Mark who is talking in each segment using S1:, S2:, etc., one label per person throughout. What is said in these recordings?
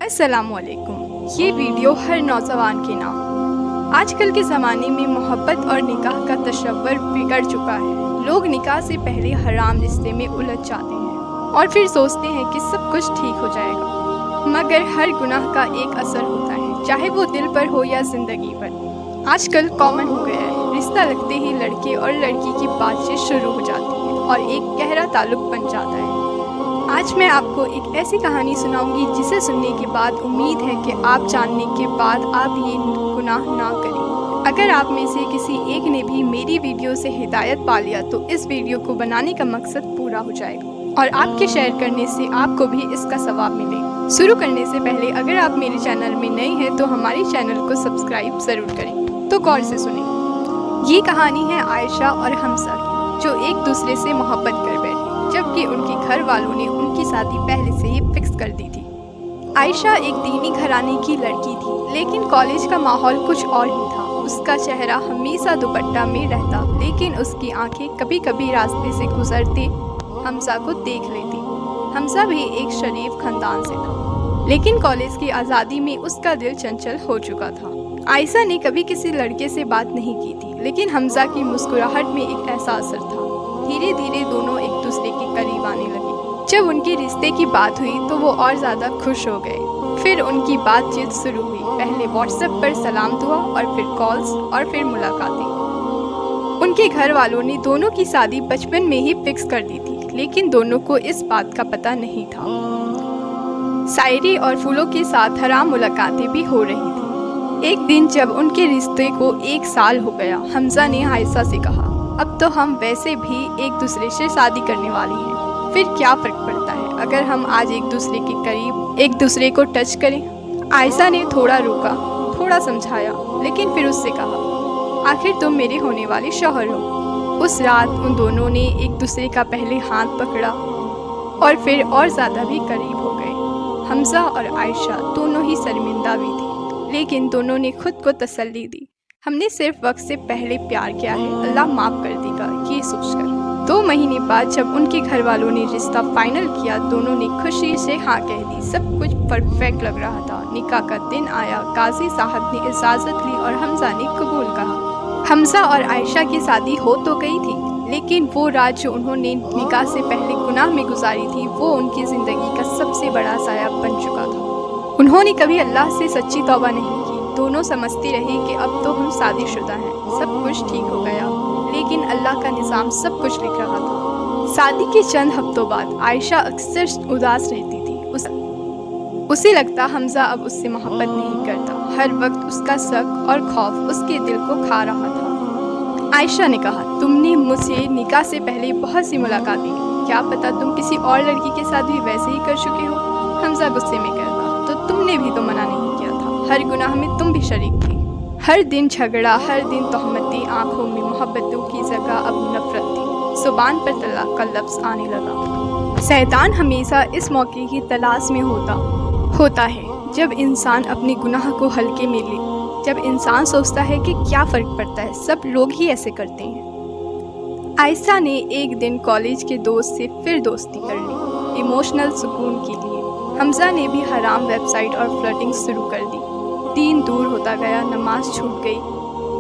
S1: अस्सलाम वालेकुम। ये वीडियो हर नौजवान के नाम। आजकल के ज़माने में मोहब्बत और निकाह का तशव्वुर बिगड़ चुका है। लोग निकाह से पहले हराम रिश्ते में उलझ जाते हैं और फिर सोचते हैं कि सब कुछ ठीक हो जाएगा, मगर हर गुनाह का एक असर होता है, चाहे वो दिल पर हो या ज़िंदगी पर। आजकल कॉमन हो गया है, रिश्ता लगते ही लड़के और लड़की की बातचीत शुरू हो जाती है और एक गहरा ताल्लुक बन जाता है। आज मैं आपको एक ऐसी कहानी सुनाऊंगी जिसे सुनने के बाद उम्मीद है कि आप जानने के बाद आप ये गुनाह ना करें। अगर आप में से किसी एक ने भी मेरी वीडियो से हिदायत पा लिया तो इस वीडियो को बनाने का मकसद पूरा हो जाएगा और आपके शेयर करने से आपको भी इसका सवाब मिलेगा। शुरू करने से पहले अगर आप मेरे चैनल में नए हैं तो हमारे चैनल को सब्सक्राइब ज़रूर करें। तो गौर से सुनिए। ये कहानी है आयशा और हमजा की, जो एक दूसरे से मोहब्बत कर बैठे, जबकि उनके घर वालों ने उनकी शादी पहले से ही फिक्स कर दी थी। आयशा एक दीनी घराने की लड़की थी, लेकिन कॉलेज का माहौल कुछ और ही था। उसका चेहरा हमेशा दुपट्टा में रहता, लेकिन उसकी आंखें कभी कभी रास्ते से गुजरते हमजा को देख लेती। हमजा भी एक शरीफ खानदान से था, लेकिन कॉलेज की आज़ादी में उसका दिल चंचल हो चुका था। आयशा ने कभी किसी लड़के से बात नहीं की थी, लेकिन हमजा की मुस्कुराहट में एक ऐसा असर था। धीरे धीरे दोनों एक दूसरे के करीब आने लगे। जब उनके रिश्ते की बात हुई तो वो और ज़्यादा खुश हो गए। फिर उनकी बातचीत शुरू हुई, पहले व्हाट्सएप पर सलाम दुआ और फिर कॉल्स और फिर मुलाकातें। उनके घर वालों ने दोनों की शादी बचपन में ही फिक्स कर दी थी, लेकिन दोनों को इस बात का पता नहीं था। शायरी और फूलों के साथ हराम मुलाकातें भी हो रही थी। एक दिन जब उनके रिश्ते को 1 साल हो गया, हमजा ने आयशा से कहा, अब तो हम वैसे भी एक दूसरे से शादी करने वाली हैं, फिर क्या फ़र्क पड़ता है अगर हम आज एक दूसरे के करीब एक दूसरे को टच करें। आयशा ने थोड़ा रुका, थोड़ा समझाया, लेकिन फिर उससे कहा, आखिर तुम मेरे होने वाले शौहर हो। उस रात उन दोनों ने एक दूसरे का पहले हाथ पकड़ा और फिर और ज़्यादा भी करीब हो गए। हमजा और आयशा दोनों ही शर्मिंदा भी थी, लेकिन दोनों ने खुद को तसल्ली दी, हमने सिर्फ वक्त से पहले प्यार किया है, अल्लाह माफ़ कर देगा ये सोचकर। 2 महीने बाद जब उनके घर वालों ने रिश्ता फाइनल किया, दोनों ने खुशी से हाँ कह दी। सब कुछ परफेक्ट लग रहा था। निकाह का दिन आया, काजी साहब ने इजाज़त ली और हमजा ने कबूल कहा। हमजा और आयशा की शादी हो तो गई थी, लेकिन वो रात जो उन्होंने निकाह से पहले गुनाह में गुजारी थी, वो उनकी ज़िंदगी का सबसे बड़ा साया बन चुका था। उन्होंने कभी अल्लाह से सच्ची तौबा नहीं की। दोनों समझते रहे कि अब तो हम शादीशुदा हैं, सब कुछ ठीक हो गया, लेकिन अल्लाह का निज़ाम सब कुछ लिख रहा था। शादी के चंद हफ्तों बाद आयशा अक्सर उदास रहती थी। उसे लगता हमजा अब उससे मोहब्बत नहीं करता। हर वक्त उसका शक और खौफ उसके दिल को खा रहा था। आयशा ने कहा, तुमने मुझसे निकाह से पहले बहुत सी मुलाकातें की, क्या पता तुम किसी और लड़की के साथ भी वैसे ही कर चुके हो। हमजा गुस्से में कहता, तो तुमने भी तो मना नहीं किया था, हर गुनाह में तुम भी शरीक थी। हर दिन झगड़ा, हर दिन तोहमतें, आंखों में मोहब्बतों की जगह अब नफरत थी। जुबान पर तलाक का लफ्ज़ आने लगा। शैतान हमेशा इस मौके की तलाश में होता है जब इंसान अपने गुनाह को हल्के में ले, जब इंसान सोचता है कि क्या फ़र्क पड़ता है, सब लोग ही ऐसे करते हैं। आयशा ने एक दिन कॉलेज के दोस्त से फिर दोस्ती कर ली, इमोशनल सुकून के लिए। हमजा ने भी हराम वेबसाइट और फ्लर्टिंग शुरू कर दी। दीन दूर होता गया, नमाज छूट गई,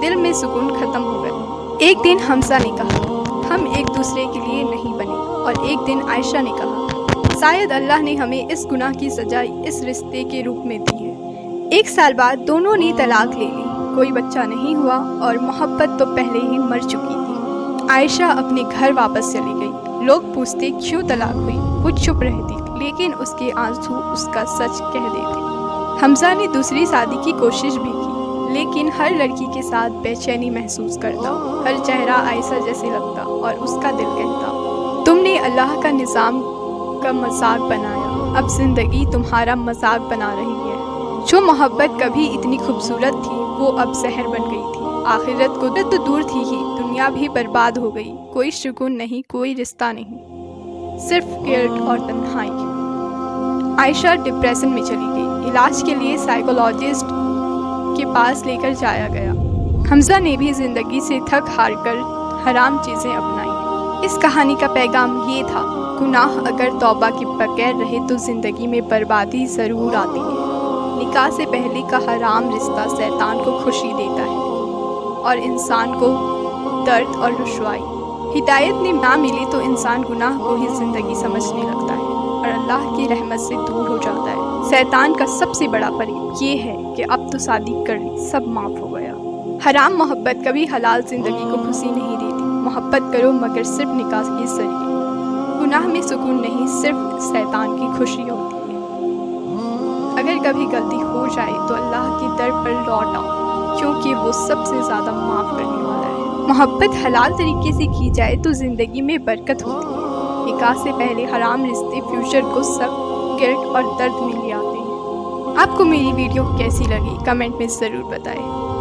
S1: दिल में सुकून ख़त्म हो गया। एक दिन हमजा ने कहा, हम एक दूसरे के लिए नहीं बने, और एक दिन आयशा ने कहा, शायद अल्लाह ने हमें इस गुनाह की सज़ा इस रिश्ते के रूप में दी है। 1 साल बाद दोनों ने तलाक ले ली, कोई बच्चा नहीं हुआ और मोहब्बत तो पहले ही मर चुकी थी। आयशा अपने घर वापस चली गई। लोग पूछते क्यों तलाक हुई, वो चुप रहती, लेकिन उसके आंसू उसका सच कह देते। हमजा ने दूसरी शादी की कोशिश भी की, लेकिन हर लड़की के साथ बेचैनी महसूस करता, हर चेहरा आयशा जैसे लगता और उसका दिल कहता, तुमने अल्लाह का निज़ाम का मजाक बनाया, अब ज़िंदगी तुम्हारा मजाक बना रही है। जो मोहब्बत कभी इतनी खूबसूरत थी वो अब जहर बन गई थी। आखिरत को तो दूर थी ही, दुनिया भी बर्बाद हो गई। कोई सुकून नहीं, कोई रिश्ता नहीं, सिर्फ गिल्ट और तन्हाई। आयशा डिप्रेशन में चली गई। इलाज के लिए साइकोलॉजिस्ट के पास लेकर जाया गया। हमजा ने भी ज़िंदगी से थक हार कर हराम चीज़ें अपनाई। इस कहानी का पैगाम ये था, गुनाह अगर तौबा के बगैर रहे तो ज़िंदगी में बर्बादी ज़रूर आती है। نکاح سے پہلے کا حرام رشتہ شیطان کو خوشی دیتا ہے اور انسان کو درد اور رسوائی۔ ہدایت نہ ملے تو انسان گناہ کو ہی زندگی سمجھنے لگتا ہے اور اللہ کی رحمت سے دور ہو جاتا ہے۔ شیطان کا سب سے بڑا فریب یہ ہے کہ اب تو شادی کر لی، سب معاف ہو گیا۔ حرام محبت کبھی حلال زندگی کو خوشی نہیں دیتی۔ محبت کرو مگر صرف نکاح کے ذریعے۔ گناہ میں سکون نہیں، صرف شیطان کی خوشی ہوتی ہے۔ اگر کبھی غلطی ہو جائے تو اللہ کے در پر لوٹ آؤ، کیونکہ وہ سب سے زیادہ معاف کرنے والا ہے۔ محبت حلال طریقے سے کی جائے تو زندگی میں برکت ہوتی ہے۔ نکاح سے پہلے حرام رشتے فیوچر کو سب گرٹ اور درد میں لے آتے ہیں۔ آپ کو میری ویڈیو کیسی لگی کمنٹ میں ضرور بتائیں۔